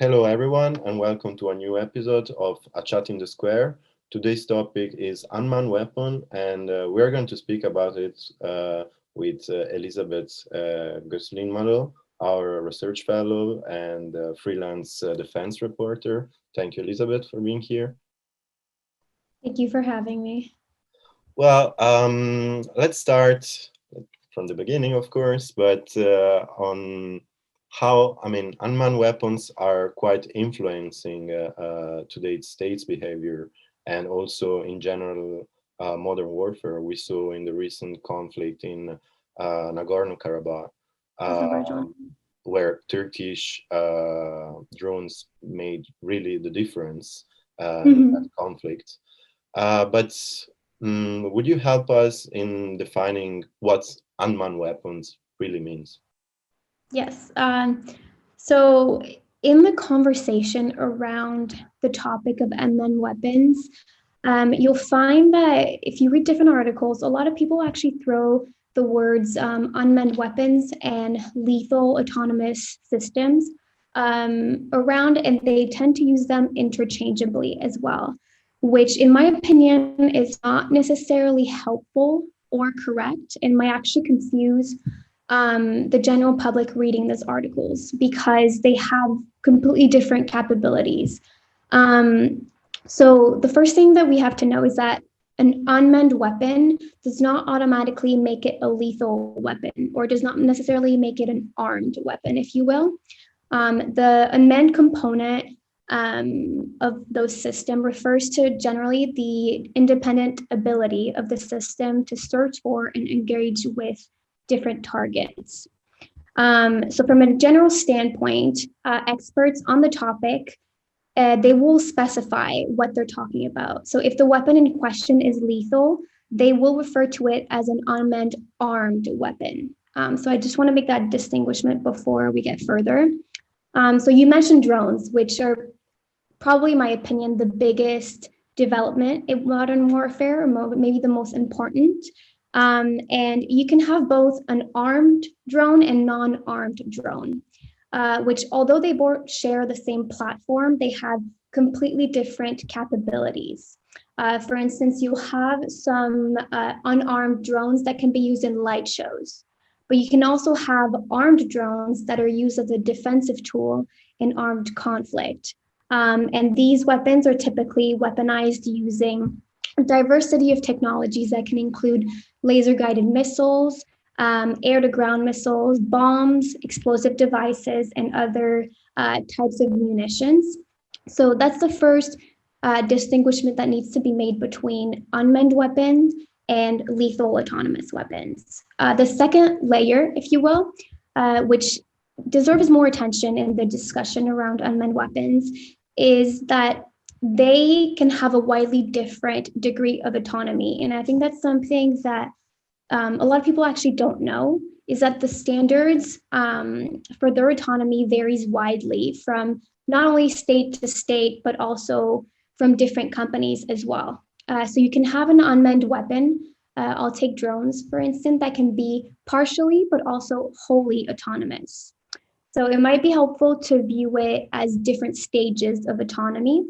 Hello, everyone, and welcome to a new episode of A Chat in the Square. Today's topic is unmanned weapon, and we're going to speak about it with Elisabeth Goesselin Malo, our research fellow and freelance defense reporter. Thank you, Elisabeth, for being here. Thank you for having me. Well, let's start from the beginning, of course, but on how, unmanned weapons are quite influencing today's state's behavior and also in general modern warfare. We saw in the recent conflict in Nagorno-Karabakh, Azerbaijan. where Turkish drones made really the difference in that Mhm. conflict. But would you help us in defining what unmanned weapons really means? Yes. So, in the conversation around the topic of unmanned weapons, you'll find that if you read different articles, a lot of people actually throw the words unmanned weapons and lethal autonomous systems around, and they tend to use them interchangeably as well, which, in my opinion, is not necessarily helpful or correct and might actually confuse the general public reading these articles because they have completely different capabilities. Um, so the first thing that we have to know is that an unmanned weapon does not automatically make it a lethal weapon or does not necessarily make it an armed weapon, if you will. The unmanned component of those system refers to generally the independent ability of the system to search for and engage with different targets. So from a general standpoint, experts on the topic they will specify what they're talking about. So if the weapon in question is lethal, they will refer to it as an unmanned armed weapon. So I just want to make that distinguishment before we get further. So you mentioned drones, which are probably, in my opinion, the biggest development in modern warfare, or maybe the most important. And you can have both an armed drone and non-armed drone, which although they both share the same platform, they have completely different capabilities. For instance, you have some unarmed drones that can be used in light shows, but you can also have armed drones that are used as a defensive tool in armed conflict. And these weapons are typically weaponized using a diversity of technologies that can include laser guided missiles, air to ground missiles, bombs, explosive devices, and other types of munitions. So that's the first distinguishment that needs to be made between unmanned weapons and lethal autonomous weapons. The second layer, if you will, which deserves more attention in the discussion around unmanned weapons, is that they can have a widely different degree of autonomy. And I think that's something that a lot of people actually don't know is that the standards for their autonomy varies widely from not only state to state, but also from different companies as well. So you can have an unmanned weapon. I'll take drones, for instance, that can be partially, but also wholly autonomous. So it might be helpful to view it as different stages of autonomy.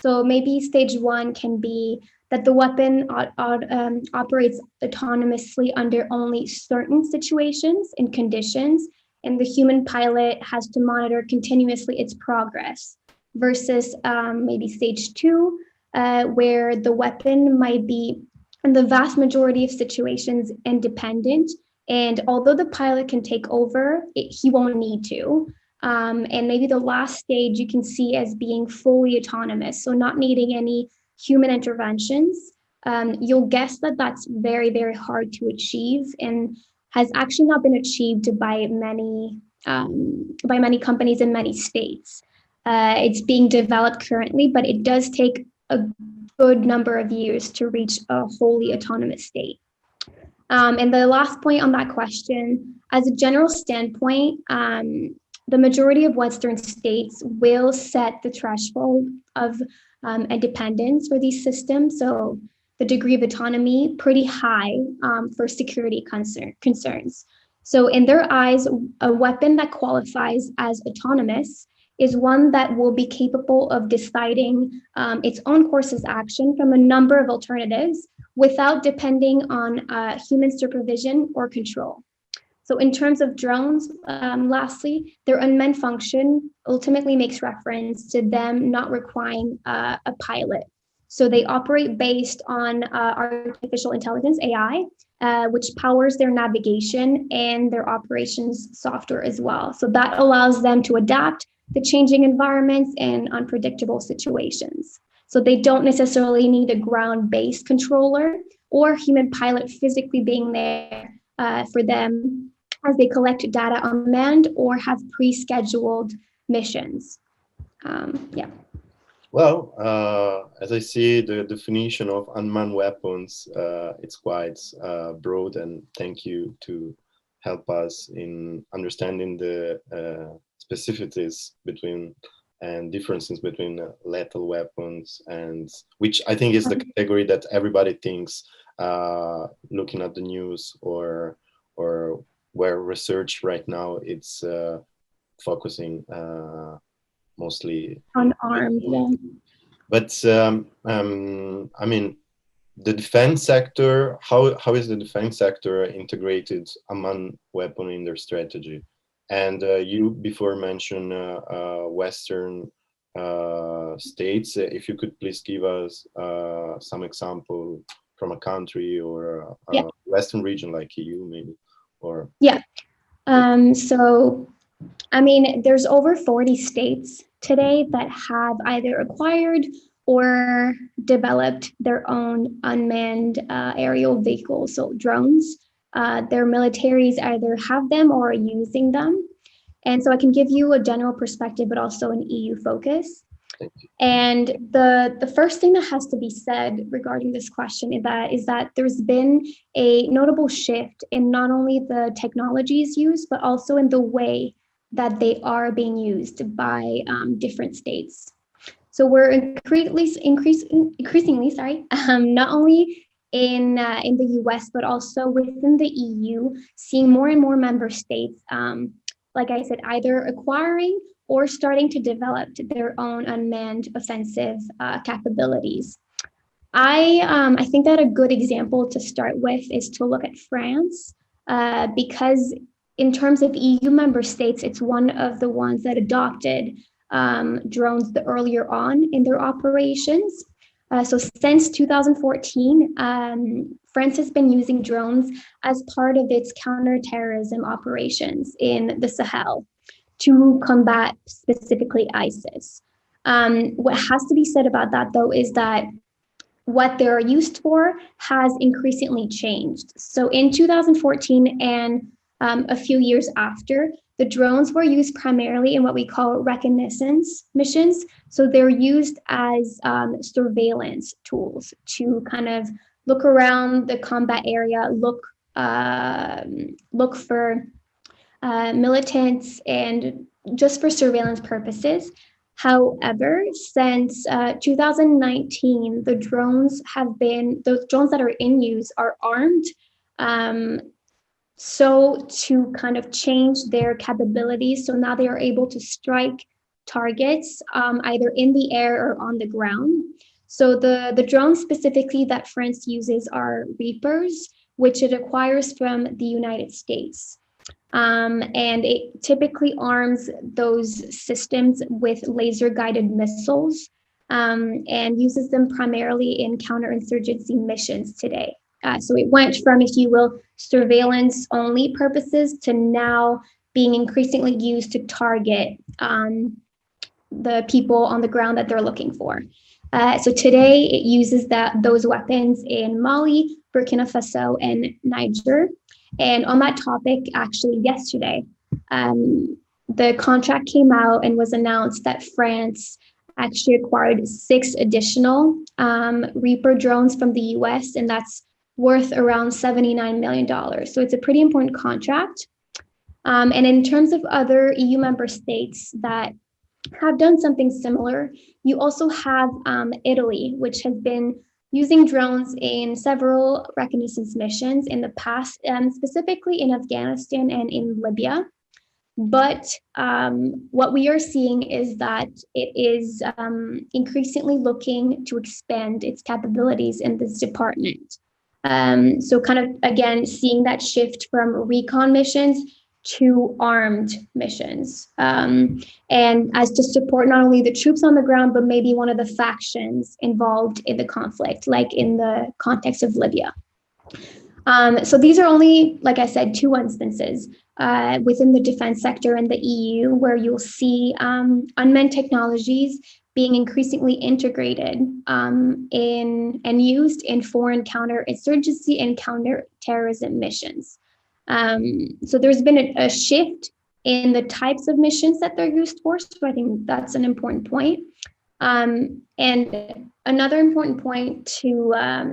So maybe stage one can be that the weapon operates autonomously under only certain situations and conditions, and the human pilot has to monitor continuously its progress, versus maybe stage two, where the weapon might be, in the vast majority of situations, independent. And although the pilot can take over, he won't need to. And maybe the last stage you can see as being fully autonomous, so not needing any human interventions. You'll guess that that's very, very hard to achieve and has actually not been achieved by many companies in many states. It's being developed currently, but it does take a good number of years to reach a wholly autonomous state. And the last point on that question, as a general standpoint, the majority of Western states will set the threshold of independence for these systems. So the degree of autonomy pretty high for security concerns. So in their eyes, a weapon that qualifies as autonomous is one that will be capable of deciding its own courses action from a number of alternatives without depending on human supervision or control. So in terms of drones, lastly, their unmanned function ultimately makes reference to them not requiring a pilot. So they operate based on artificial intelligence, AI, which powers their navigation and their operations software as well. So that allows them to adapt to changing environments and unpredictable situations. So they don't necessarily need a ground-based controller or human pilot physically being there for them as they collect data on demand or have pre-scheduled missions. Yeah. Well, as I see the definition of unmanned weapons, it's quite broad, and thank you to help us in understanding the specificities between and differences between lethal weapons, and which I think is the category that everybody thinks looking at the news or where research right now it's focusing mostly on armed. Yeah. But I mean, the defense sector. How is the defense sector integrated among weapon in their strategy? And you before mentioned Western states. If you could please give us some example from a country or a Western region like EU, maybe, or yeah. So I mean, there's over 40 states today that have either acquired or developed their own unmanned aerial vehicles, so drones. Their militaries either have them or are using them. And so I can give you a general perspective, but also an EU focus. And the first thing that has to be said regarding this question is that there's been a notable shift in not only the technologies used, but also in the way that they are being used by different states. So we're increasingly, not only in the US, but also within the EU, seeing more and more member states, like I said, either acquiring or starting to develop their own unmanned offensive capabilities. I think that a good example to start with is to look at France, because in terms of EU member states, it's one of the ones that adopted drones the earlier on in their operations. So since 2014, France has been using drones as part of its counterterrorism operations in the Sahel to combat specifically ISIS. What has to be said about that, though, is that what they're used for has increasingly changed. So in 2014 and a few years after, the drones were used primarily in what we call reconnaissance missions. So they're used as surveillance tools to kind of look around the combat area, look for militants and just for surveillance purposes. However, since 2019, the drones that are in use are armed. So to kind of change their capabilities, so now they are able to strike targets either in the air or on the ground. So the drones specifically that France uses are Reapers, which it acquires from the United States. And it typically arms those systems with laser-guided missiles and uses them primarily in counterinsurgency missions today. So it went from, if you will, surveillance-only purposes to now being increasingly used to target the people on the ground that they're looking for. So today it uses those weapons in Mali, Burkina Faso, and Niger. And on that topic, actually yesterday, the contract came out and was announced that France actually acquired 6 additional Reaper drones from the US, and that's worth around $79 million. So it's a pretty important contract. And in terms of other EU member states that have done something similar, you also have Italy, which has been using drones in several reconnaissance missions in the past, specifically in Afghanistan and in Libya. But what we are seeing is that it is increasingly looking to expand its capabilities in this department. So kind of, again, seeing that shift from recon missions to armed missions. And as to support not only the troops on the ground, but maybe one of the factions involved in the conflict, like in the context of Libya. So these are only, like I said, two instances within the defense sector in the EU where you'll see unmanned technologies being increasingly integrated in and used in foreign counterinsurgency and counterterrorism missions. So there's been a shift in the types of missions that they're used for. So I think that's an important point. And another important point to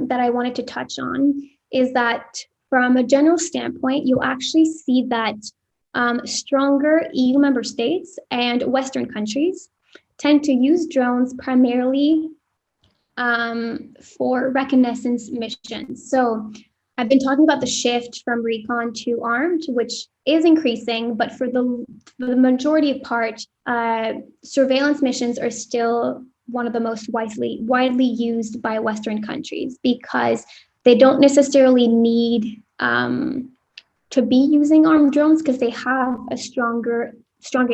that I wanted to touch on is that from a general standpoint, you'll actually see that stronger EU member states and Western countries tend to use drones primarily for reconnaissance missions. So I've been talking about the shift from recon to armed, which is increasing, but for the majority of part, surveillance missions are still one of the most widely used by Western countries because they don't necessarily need to be using armed drones because they have a stronger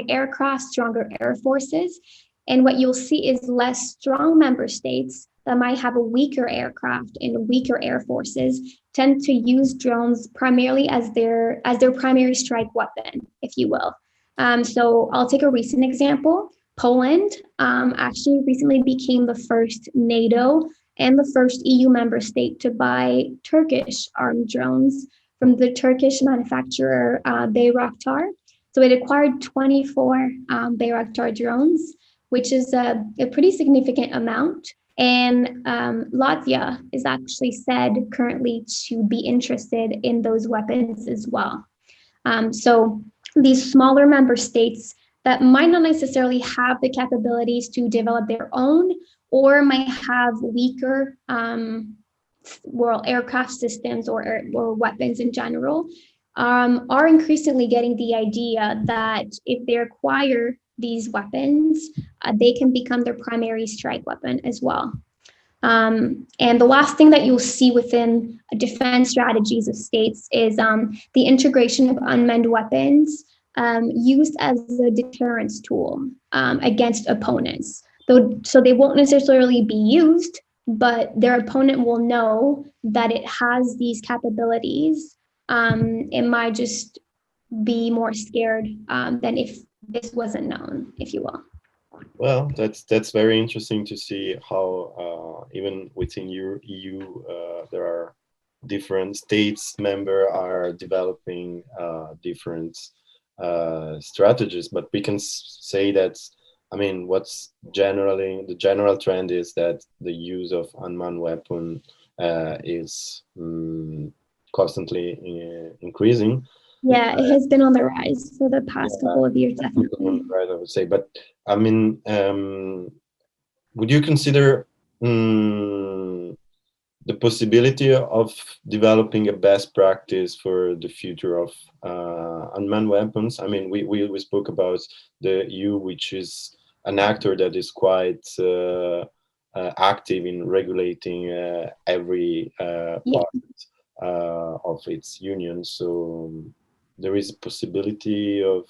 aircraft, stronger air forces. And what you'll see is less strong member states that might have a weaker aircraft and weaker air forces tend to use drones primarily as their primary strike weapon, if you will. So I'll take a recent example. Poland actually recently became the first NATO and the first EU member state to buy Turkish armed drones from the Turkish manufacturer Bayraktar. So it acquired 24 Bayraktar drones, which is a pretty significant amount. And Latvia is actually said currently to be interested in those weapons as well. So these smaller member states that might not necessarily have the capabilities to develop their own or might have weaker aircraft systems or weapons in general, are increasingly getting the idea that if they acquire these weapons, they can become their primary strike weapon as well. And the last thing that you'll see within defense strategies of states is the integration of unmanned weapons used as a deterrence tool against opponents. So they won't necessarily be used, but their opponent will know that it has these capabilities. It might just be more scared than if this wasn't known, if you will. Well, that's very interesting to see how even within EU there are different states member are developing different strategies, but we can say that, I mean, what's generally the general trend is that the use of unmanned weapon is constantly increasing. Yeah, it has been on the rise for the past couple of years, definitely. Right, I would say, but I mean, would you consider the possibility of developing a best practice for the future of unmanned weapons? I mean, we spoke about the EU, which is an actor that is quite active in regulating every part of its union. So there is a possibility of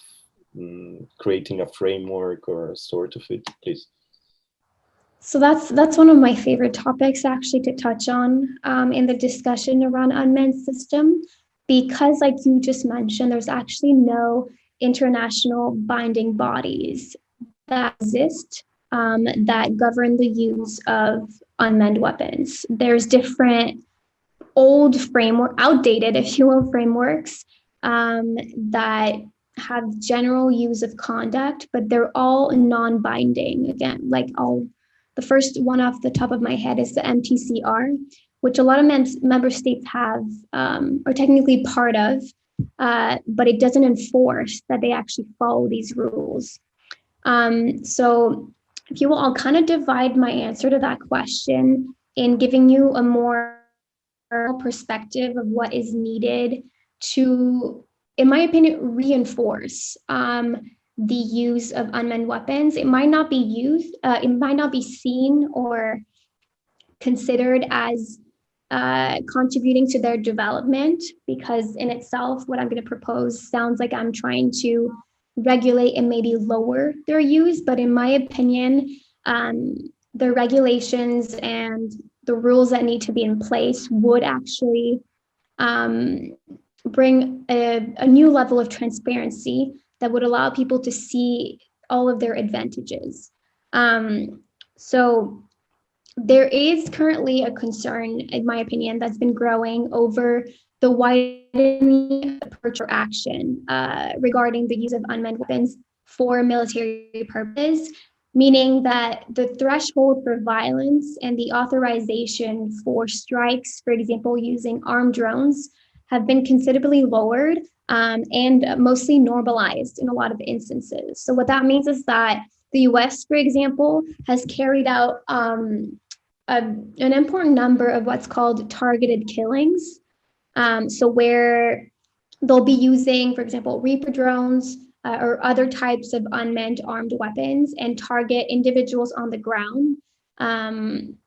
creating a framework or a sort of it, please. So that's one of my favorite topics actually to touch on in the discussion around unmanned system, because like you just mentioned, there's actually no international binding bodies that exist that govern the use of unmanned weapons. There's different outdated, if you will, frameworks that have general use of conduct, but they're all non-binding. Again, the first one off the top of my head is the MTCR, which a lot of member states have are technically part of, but it doesn't enforce that they actually follow these rules. So if you will, I'll kind of divide my answer to that question in giving you a more perspective of what is needed to in my opinion, reinforce the use of unmanned weapons. It might not be used, it might not be seen or considered as contributing to their development, because in itself, what I'm going to propose sounds like I'm trying to regulate and maybe lower their use. But in my opinion, the regulations and the rules that need to be in place would actually bring a new level of transparency that would allow people to see all of their advantages. So there is currently a concern, in my opinion, that's been growing over the widening approach or action regarding the use of unmanned weapons for military purposes, meaning that the threshold for violence and the authorization for strikes, for example, using armed drones, have been considerably lowered and mostly normalized in a lot of instances. So what that means is that the US, for example, has carried out an important number of what's called targeted killings. So where they'll be using, for example, Reaper drones or other types of unmanned armed weapons and target individuals on the ground. And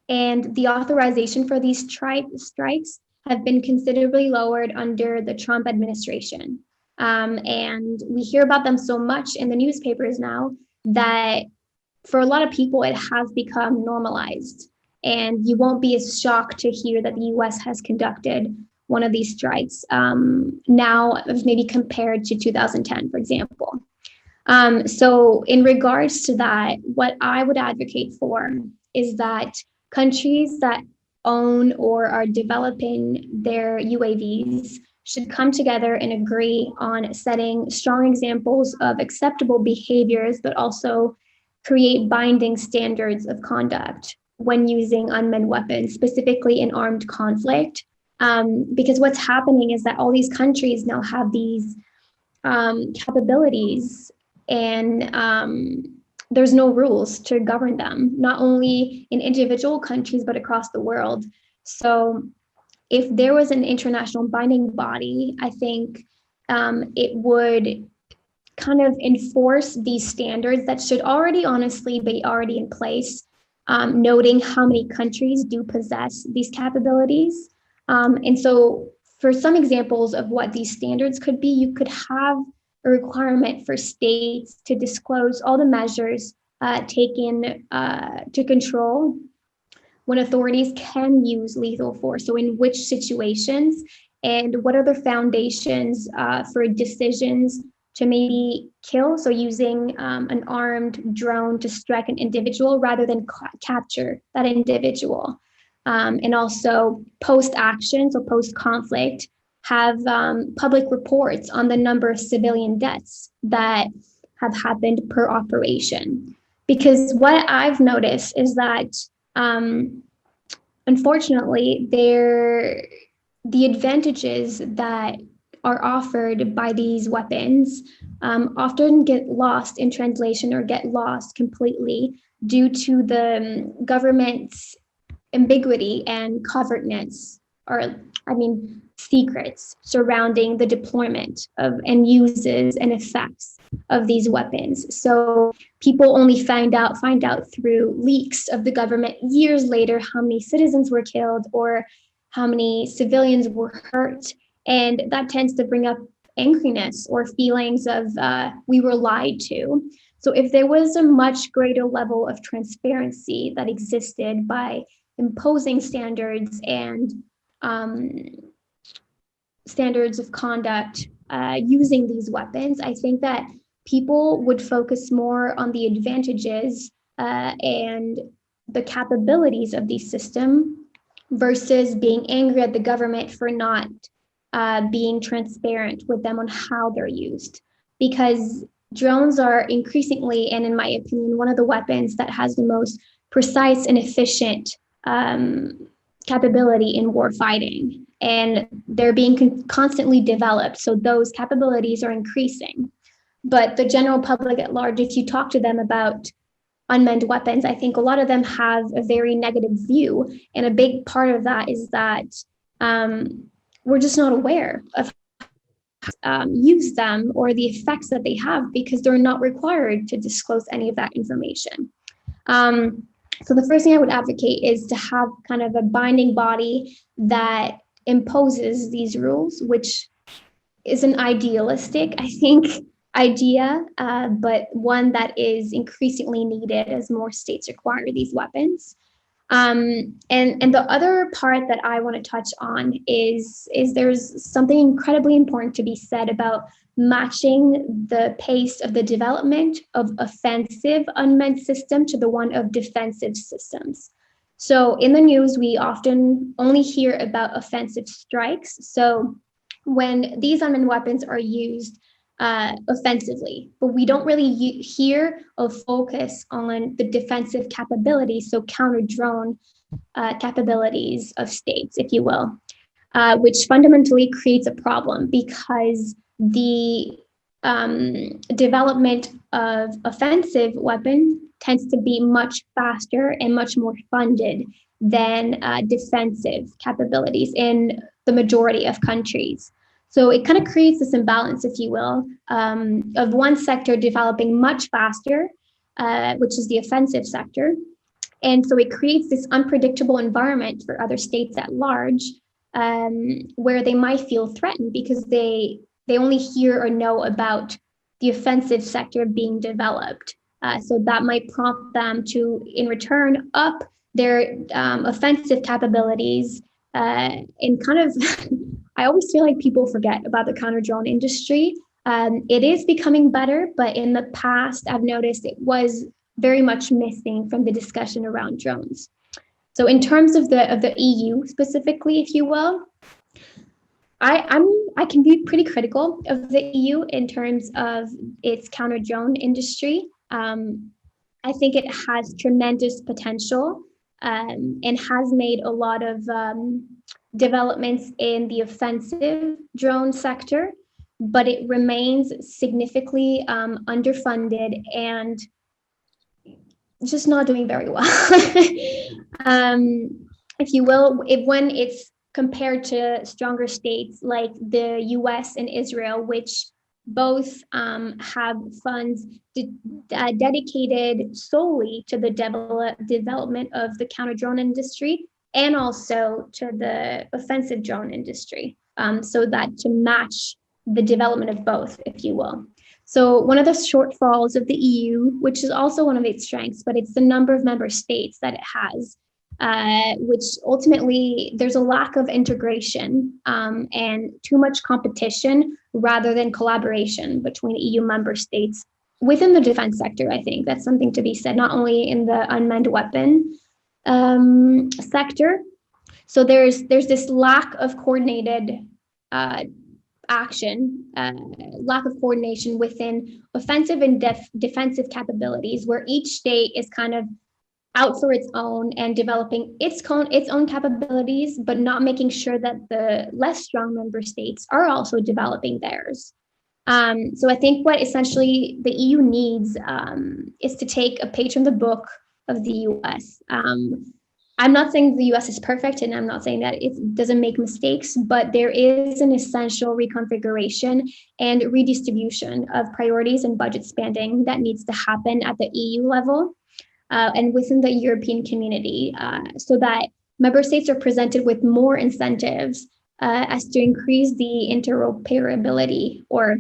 the authorization for these strikes have been considerably lowered under the Trump administration. And we hear about them so much in the newspapers now that for a lot of people, it has become normalized. And you won't be as shocked to hear that the US has conducted one of these strikes now, as maybe compared to 2010, for example. So in regards to that, what I would advocate for is that countries that own or are developing their UAVs should come together and agree on setting strong examples of acceptable behaviors, but also create binding standards of conduct when using unmanned weapons, specifically in armed conflict. Because what's happening is that all these countries now have these capabilities, and there's no rules to govern them, not only in individual countries, but across the world. So if there was an international binding body, I think it would kind of enforce these standards that should already honestly be already in place, noting how many countries do possess these capabilities. And so for some examples of what these standards could be, you could have a requirement for states to disclose all the measures taken to control when authorities can use lethal force. So in which situations, and what are the foundations for decisions to maybe kill, so using an armed drone to strike an individual rather than capture that individual. And also post-action, so post-conflict, have public reports on the number of civilian deaths that have happened per operation. Because what I've noticed is that, unfortunately, the advantages that are offered by these weapons often get lost in translation or get lost completely due to the government's ambiguity and covertness, or secrets surrounding the deployment of and uses and effects of these weapons. So people only find out through leaks of the government years later how many citizens were killed or how many civilians were hurt. And that tends to bring up angriness or feelings of we were lied to. So if there was a much greater level of transparency that existed by imposing standards and standards of conduct using these weapons, I think that people would focus more on the advantages and the capabilities of these systems versus being angry at the government for not being transparent with them on how they're used. Because drones are increasingly, and in my opinion, one of the weapons that has the most precise and efficient capability in war fighting. And they're being constantly developed. So those capabilities are increasing. But the general public at large, if you talk to them about unmanned weapons, I think a lot of them have a very negative view. And a big part of that is that we're just not aware of use them or the effects that they have, because they're not required to disclose any of that information. So the first thing I would advocate is to have kind of a binding body that imposes these rules, which is an idealistic, I think, idea, but one that is increasingly needed as more states require these weapons. And the other part that I want to touch on is there's something incredibly important to be said about matching the pace of the development of offensive unmanned system to the one of defensive systems. So in the news, we often only hear about offensive strikes. So when these unmanned weapons are used offensively, but we don't really hear or focus on the defensive capabilities, so counter drone capabilities of states, if you will, which fundamentally creates a problem because the development of offensive weapon tends to be much faster and much more funded than defensive capabilities in the majority of countries. So it kind of creates this imbalance, if you will, of one sector developing much faster, which is the offensive sector. And so it creates this unpredictable environment for other states at large, where they might feel threatened because they only hear or know about the offensive sector being developed. So that might prompt them to, in return, up their offensive capabilities and kind of, I always feel like people forget about the counter drone industry. It is becoming better, but in the past, I've noticed it was very much missing from the discussion around drones. So in terms of the EU specifically, if you will, I can be pretty critical of the EU in terms of its counter drone industry. I think it has tremendous potential and has made a lot of developments in the offensive drone sector, but it remains significantly underfunded and just not doing very well. If you will, when it's compared to stronger states like the US and Israel, which both have funds dedicated solely to the development of the counter drone industry and also to the offensive drone industry, so that to match the development of both, if you will. So one of the shortfalls of the EU, which is also one of its strengths, but it's the number of member states that it has, which ultimately there's a lack of integration and too much competition rather than collaboration between EU member states within the defense sector. I think that's something to be said, not only in the unmanned weapon sector. So there's this lack of coordinated action, lack of coordination within offensive and defensive capabilities, where each state is kind of out for its own and developing its own capabilities, but not making sure that the less strong member states are also developing theirs. So I think what essentially the EU needs is to take a page from the book of the US. I'm not saying the US is perfect, and I'm not saying that it doesn't make mistakes, but there is an essential reconfiguration and redistribution of priorities and budget spending that needs to happen at the EU level and within the European community, so that member states are presented with more incentives as to increase the interoperability or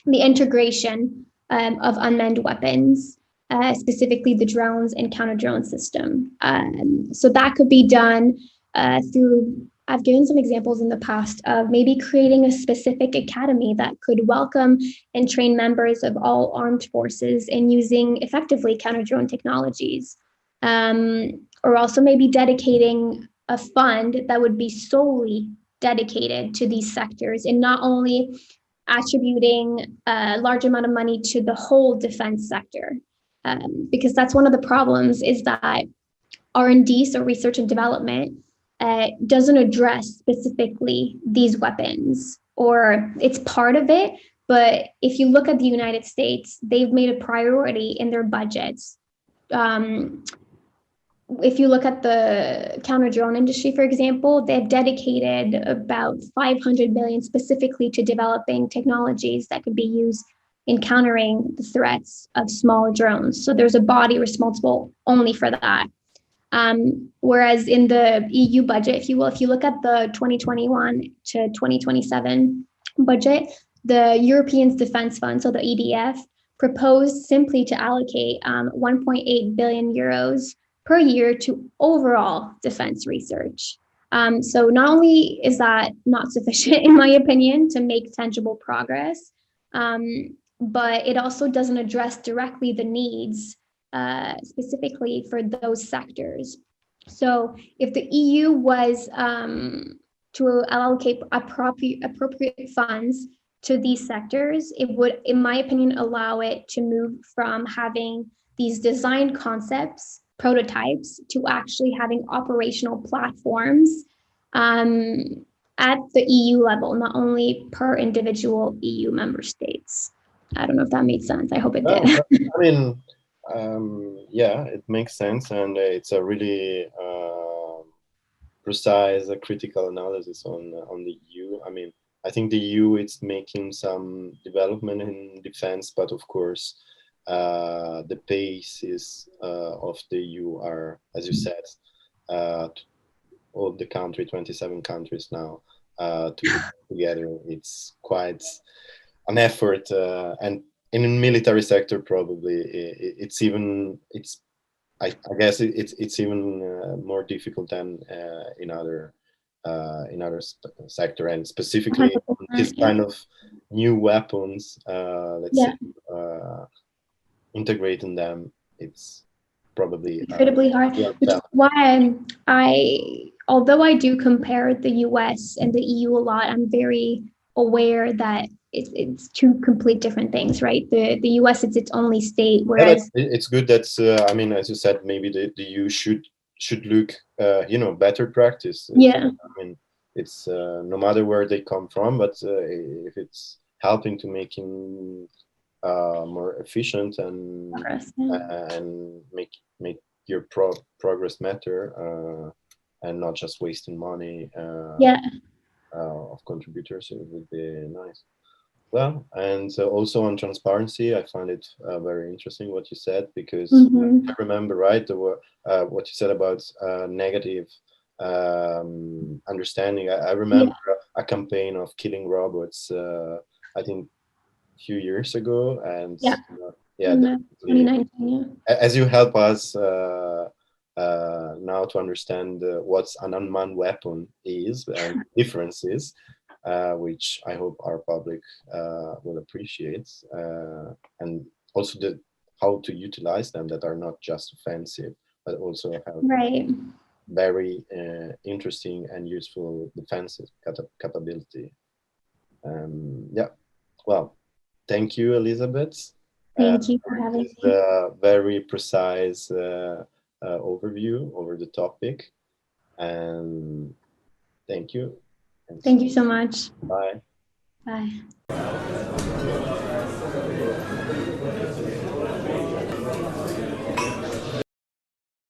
the integration of unmanned weapons. Specifically the drones and counter drone system. So that could be done through, I've given some examples in the past of maybe creating a specific academy that could welcome and train members of all armed forces in using effectively counter drone technologies. Or also maybe dedicating a fund that would be solely dedicated to these sectors and not only attributing a large amount of money to the whole defense sector. Because that's one of the problems is that R&D, so research and development, doesn't address specifically these weapons, or it's part of it. But if you look at the United States, they've made a priority in their budgets if you look at the counter drone industry, for example, they've dedicated about 500 million specifically to developing technologies that could be used in countering the threats of small drones. So there's a body responsible only for that. Whereas in the EU budget, if you will, if you look at the 2021 to 2027 budget, the European Defence Fund, so the EDF, proposed simply to allocate 1.8 billion euros per year to overall defense research. So not only is that not sufficient, in my opinion, to make tangible progress, but it also doesn't address directly the needs specifically for those sectors. So if the EU was to allocate appropriate funds to these sectors, it would, in my opinion, allow it to move from having these design concepts, prototypes, to actually having operational platforms at the EU level, not only per individual EU member states. I don't know if that made sense. I hope it did. I mean, yeah, it makes sense, and it's a really precise, critical analysis on the EU. I mean, I think the EU is making some development in defense, but of course, the pace is of the EU are, as you said, all the 27 countries now to put together. It's quite an effort, and in the military sector, probably I guess it's even more difficult than in other sector, and specifically this kind of new weapons. Let's say integrating them, it's probably incredibly hard. Which is why although I do compare the US and the EU a lot, I'm very aware that it's two complete different things, right? The US, it's its only state, whereas it's good that I mean, as you said, maybe the EU should look better practice. Yeah. I mean, it's no matter where they come from, but if it's helping to making more efficient and make your progress matter, and not just wasting money of contributors, it would be nice. Well, and also on transparency, I find it very interesting what you said, because I remember, right, what you said about negative understanding. I remember a campaign of killing robots, I think a few years ago, and as you help us now to understand what's an unmanned weapon is and differences, which I hope our public will appreciate, and also how to utilize them that are not just offensive, but also have very interesting and useful defensive capability. Yeah, well, thank you, Elisabeth. Thank you for having me. A very precise overview over the topic, and thank you. Thank you so much. Bye. Bye.